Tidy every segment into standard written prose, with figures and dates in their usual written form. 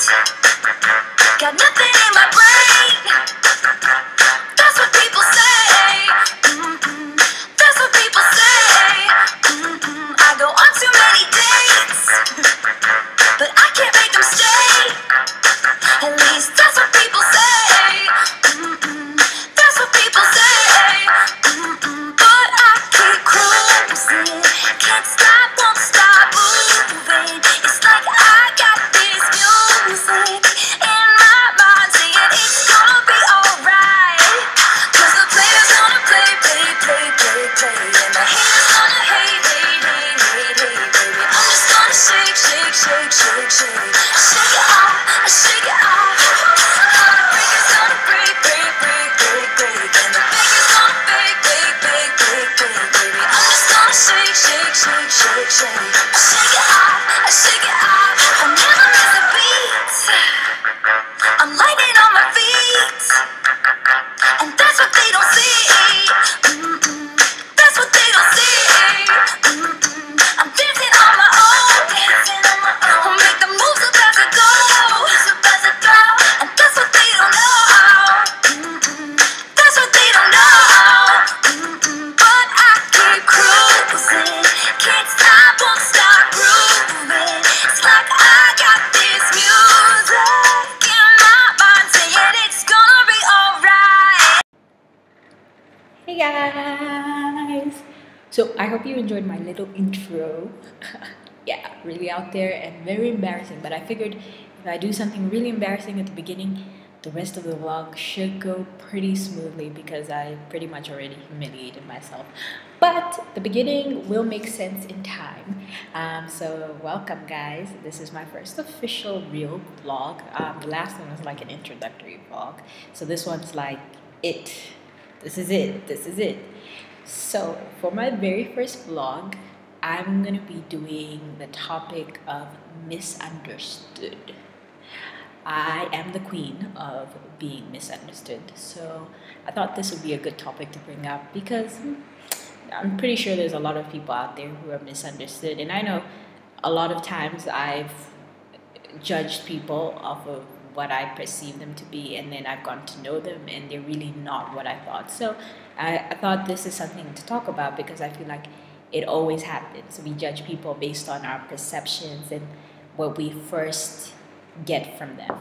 Got nothing in my brain. That's what people say. That's what people say. I go on too many dates, but I can't make them stay. At least that's what people say. That's what people say. But I keep cruising, can't stop, won't stop moving. It's like I got this music in my mind saying it's gonna be alright. 'Cause the player's gonna play, play, play, play, play, and the haters gonna hate, hate, hate, hate, hate, baby. I'm just gonna shake, shake, shake, shake, shake. I shake it off, I shake it off. Heartbreaker's gonna break, break, break, break, break, and the baker's gonna bake, bake, bake, bake, bake, baby. I'm just gonna shake, shake, shake, shake, shake. I shake it off, I shake it off. I never miss a beat. I'm lightning on my feet, and that's what they don't see. That's what they don't see. I'm dancing on my own, dancing on my own. I'll make the moves up as I go, and that's what they don't know. That's what they don't know. But I keep cruising, can't stop, won't stop grooving. It's like I got this music in my mind saying it's gonna be alright. Hey guys! So I hope you enjoyed my little intro. Yeah, really out there and very embarrassing, but I figured if I do something really embarrassing at the beginning, the rest of the vlog should go pretty smoothly because I pretty much already humiliated myself. But the beginning will make sense in time. So welcome guys. This is my first official real vlog. The last one was like an introductory vlog. So this one's like it. This is it. This is it. So for my very first vlog, I'm gonna be doing the topic of misunderstood. I am the queen of being misunderstood, so I thought this would be a good topic to bring up because I'm pretty sure there's a lot of people out there who are misunderstood, and I know a lot of times I've judged people off of what I perceive them to be, and then I've gotten to know them and they're really not what I thought. So I thought this is something to talk about because I feel like it always happens. We judge people based on our perceptions and what we first get from them.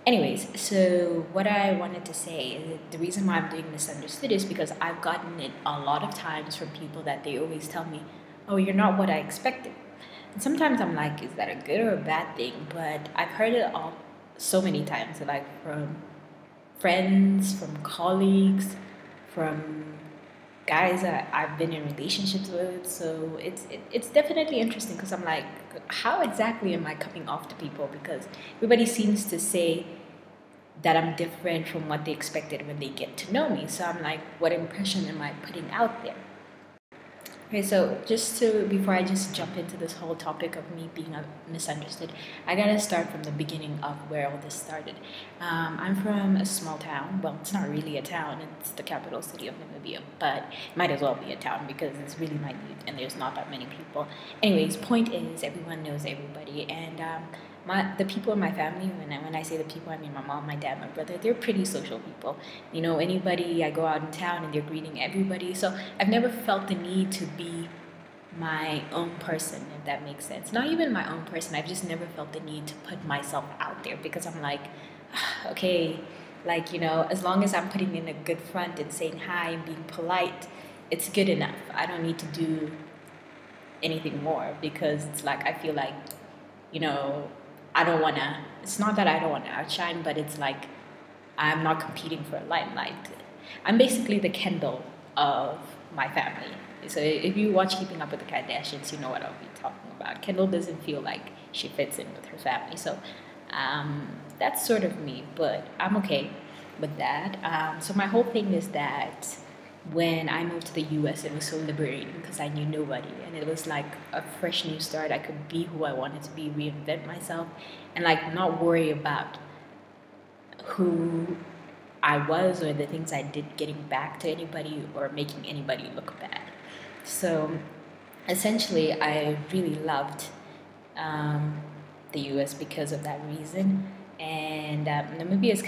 Anyways, so what I wanted to say is the reason why I'm doing misunderstood is because I've gotten it a lot of times from people that they always tell me, oh, you're not what I expected. And sometimes I'm like, is that a good or a bad thing? But I've heard it all so many times, like from friends, from colleagues, from guys that I've been in relationships with. So it's definitely interesting because I'm like, how exactly am I coming off to people? Because everybody seems to say that I'm different from what they expected when they get to know me. So I'm like, what impression am I putting out there? Okay, so before I just jump into this whole topic of me being misunderstood, I gotta start from the beginning of where all this started. I'm from a small town. Well, it's not really a town, it's the capital city of Namibia, but it might as well be a town because it's really minute and there's not that many people. Anyways, point is, everyone knows everybody, and the people in my family, when I say the people, I mean my mom, my dad, my brother, they're pretty social people. You know, anybody, I go out in town and they're greeting everybody. So I've never felt the need to be my own person, if that makes sense. Not even my own person, I've just never felt the need to put myself out there because I'm like, okay, like, you know, as long as I'm putting in a good front and saying hi and being polite, it's good enough. I don't need to do anything more because it's like, I feel like, you know, it's not that I don't want to outshine, but it's like I'm not competing for a limelight. I'm basically the Kendall of my family. So if you watch Keeping Up with the Kardashians, you know what I'll be talking about. Kendall doesn't feel like she fits in with her family. So that's sort of me, but I'm okay with that. So my whole thing is that when I moved to the US, it was so liberating because I knew nobody, and it was like a fresh new start. I could be who I wanted to be, reinvent myself, and like not worry about who I was or the things I did getting back to anybody or making anybody look bad. So essentially, I really loved the US because of that reason. and Namibia was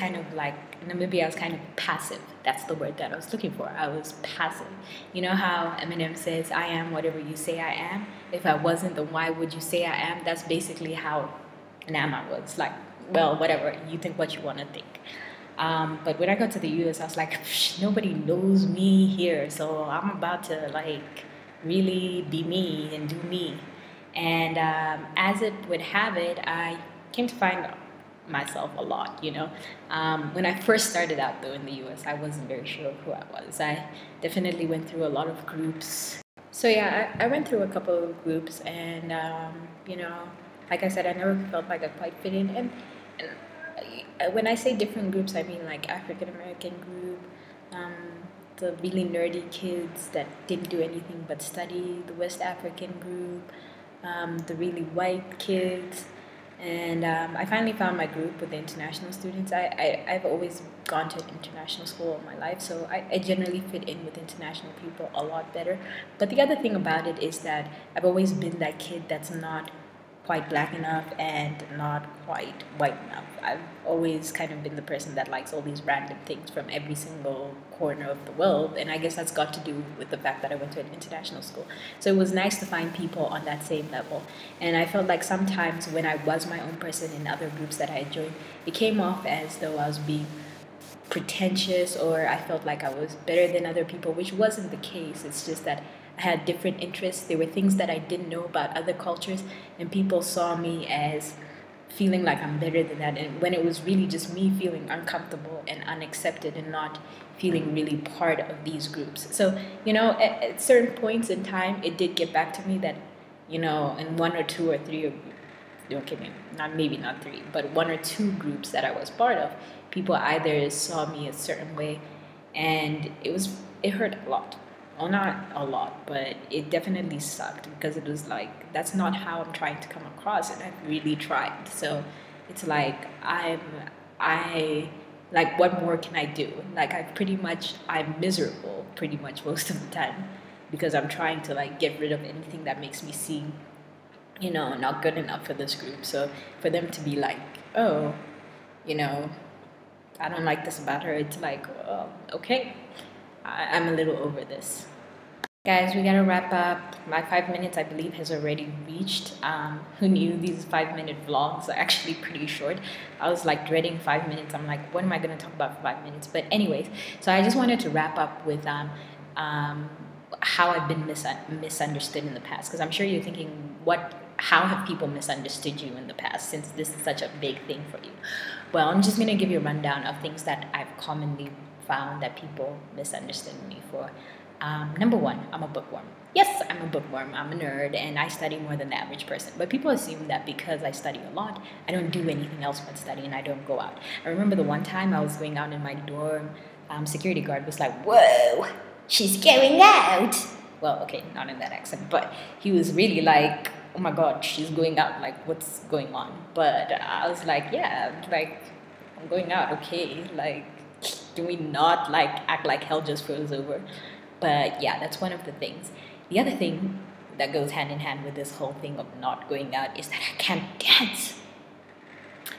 kind of passive. That's the word that I was looking for. I was passive. You know how Eminem says, "I am whatever you say I am." If I wasn't, then why would you say I am? That's basically how Nama was. Like, well, whatever, you think what you want to think. But when I got to the US, I was like, nobody knows me here, so I'm about to like really be me and do me. And as it would have it, I came to find myself a lot, you know. When I first started out though in the US, I wasn't very sure of who I was. I definitely went through a lot of groups. So yeah, I went through a couple of groups, and you know, like I said, I never felt like I quite fit in. And when I say different groups, I mean like African American group, um, the really nerdy kids that didn't do anything but study, the West African group, the really white kids. And I finally found my group with the international students. I've always gone to international school all my life, so I generally fit in with international people a lot better. But the other thing about it is that I've always been that kid that's not quite black enough and not quite white enough. I've always kind of been the person that likes all these random things from every single corner of the world, and I guess that's got to do with the fact that I went to an international school. So it was nice to find people on that same level, and I felt like sometimes when I was my own person in other groups that I had joined, it came off as though I was being pretentious, or I felt like I was better than other people, which wasn't the case. It's just that I had different interests. There were things that I didn't know about other cultures, and people saw me as feeling like I'm better than that. And when it was really just me feeling uncomfortable and unaccepted and not feeling really part of these groups. So, you know, at certain points in time, it did get back to me that, you know, in one or two or three, okay, maybe not three, but one or two groups that I was part of, people either saw me a certain way, and it hurt a lot. Well, not a lot, but it definitely sucked, because it was like, that's not how I'm trying to come across, and I've really tried. So it's like like, what more can I do? Like, I'm miserable pretty much most of the time, because I'm trying to like get rid of anything that makes me seem, you know, not good enough for this group. So for them to be like, oh, you know, I don't like this about her, it's like, well, okay, I'm a little over this. Guys, we gotta wrap up. My 5 minutes, I believe, has already reached. Who knew these 5 minute vlogs are actually pretty short? I was like dreading 5 minutes. I'm like, what am I gonna talk about for 5 minutes? But anyways, so I just wanted to wrap up with how I've been misunderstood in the past, because I'm sure you're thinking, how have people misunderstood you in the past, since this is such a big thing for you? Well, I'm just gonna give you a rundown of things that I've commonly found that people misunderstood me for. Number one, I'm a bookworm. Yes, I'm a bookworm. I'm a nerd, and I study more than the average person. But people assume that because I study a lot, I don't do anything else but study, and I don't go out. I remember the one time I was going out in my dorm, security guard was like, "Whoa, she's going out." Well, okay, not in that accent, but he was really like, "Oh my God, she's going out. Like, what's going on?" But I was like, "Yeah, like, I'm going out. Okay, like, do we not like act like hell just froze over?" But yeah, that's one of the things. The other thing that goes hand in hand with this whole thing of not going out is that I can't dance.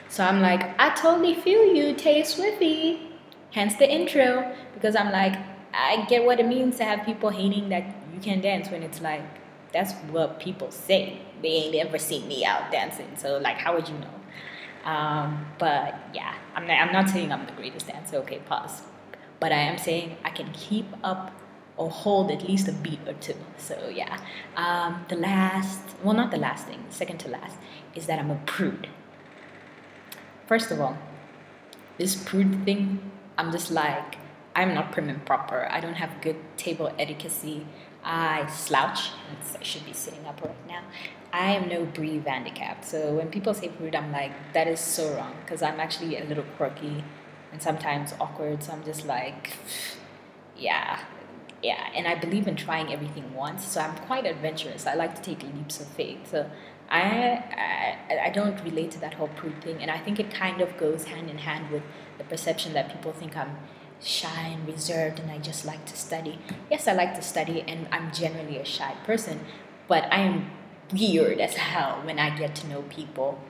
So I'm like, I totally feel you, Tay Swiffy. Hence the intro, because I'm like, I get what it means to have people hating that you can dance, when it's like, that's what people say. They ain't ever seen me out dancing, so like, how would you know? But yeah, I'm not saying I'm the greatest dancer. Okay, pause. But I am saying I can keep up or hold at least a beat or two. So yeah, not the last thing, second to last, is that I'm a prude. First of all, this prude thing, I'm just like, I'm not prim and proper. I don't have good table etiquette. I slouch. I should be sitting up right now. I am no Brie Vandicap. So when people say prude, I'm like, that is so wrong, because I'm actually a little quirky and sometimes awkward. So I'm just like, yeah. And I believe in trying everything once. So I'm quite adventurous. I like to take leaps of faith. So I don't relate to that whole prude thing, and I think it kind of goes hand in hand with the perception that people think I'm shy and reserved and I just like to study. Yes, I like to study, and I'm generally a shy person, but I am weird as hell when I get to know people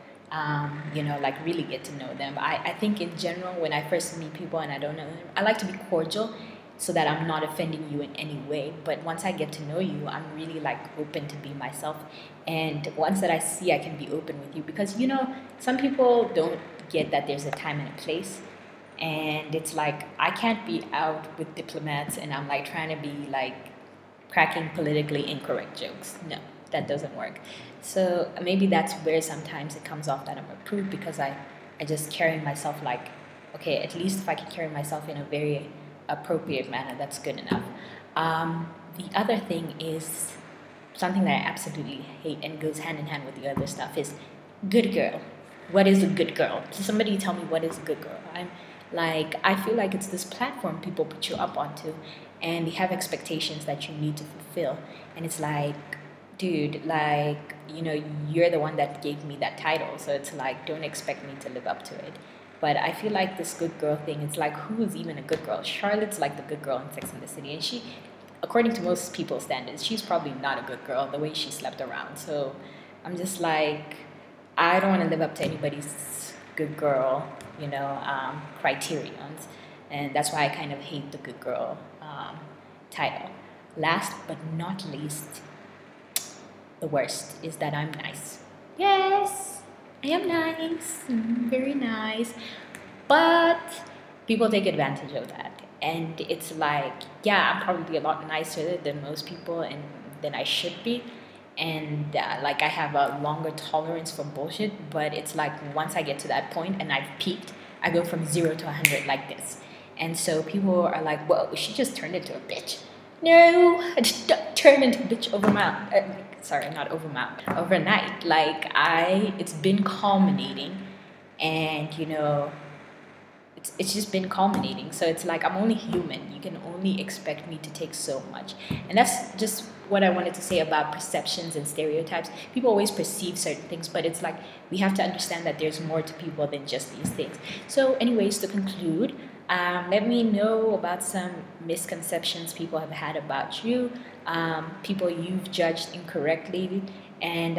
you know, like really get to know them. I think in general, when I first meet people and I don't know them, I like to be cordial so that I'm not offending you in any way. But once I get to know you, I'm really like open to be myself. And once that I see I can be open with you, because you know, some people don't get that there's a time and a place. And it's like I can't be out with diplomats and I'm like trying to be like cracking politically incorrect jokes. No, that doesn't work. So maybe that's where sometimes it comes off that I'm a prude, because I just carry myself like, okay, at least if I can carry myself in a very appropriate manner, that's good enough. The other thing is something that I absolutely hate and goes hand in hand with the other stuff is good girl. What is a good girl? Somebody tell me what is a good girl. I'm like, I feel like it's this platform people put you up onto and they have expectations that you need to fulfill. And it's like, dude, like, you know, you're the one that gave me that title. So it's like, don't expect me to live up to it. But I feel like this good girl thing, it's like, who is even a good girl? Charlotte's like the good girl in Sex and the City. And she, according to most people's standards, she's probably not a good girl the way she slept around. So I'm just like, I don't want to live up to anybody's good girl, you know, criterions. And that's why I kind of hate the good girl title. Last but not least, the worst is that I'm nice. Yes, I am nice, very nice. But people take advantage of that. And it's like, yeah, I'm probably a lot nicer than most people and than I should be. And like I have a longer tolerance for bullshit, but it's like once I get to that point and I've peaked, I go from 0 to 100 like this. And so people are like, whoa, she just turned into a bitch. No, I just turned into a bitch overnight. Like it's been culminating, and you know, it's just been culminating. So it's like I'm only human. You can only expect me to take so much, and that's just what I wanted to say about perceptions and stereotypes. People always perceive certain things, but it's like we have to understand that there's more to people than just these things. So, anyways, to conclude, let me know about some misconceptions people have had about you, people you've judged incorrectly, and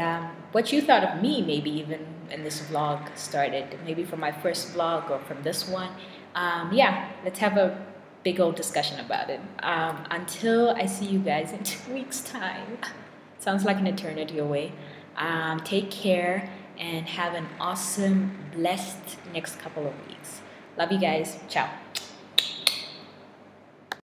what you thought of me, maybe even when this vlog started, maybe from my first vlog or from this one. Yeah, let's have a big old discussion about it. Until I see you guys in 2 weeks' time. Sounds like an eternity away. Take care and have an awesome, blessed next couple of weeks. Love you guys. Ciao.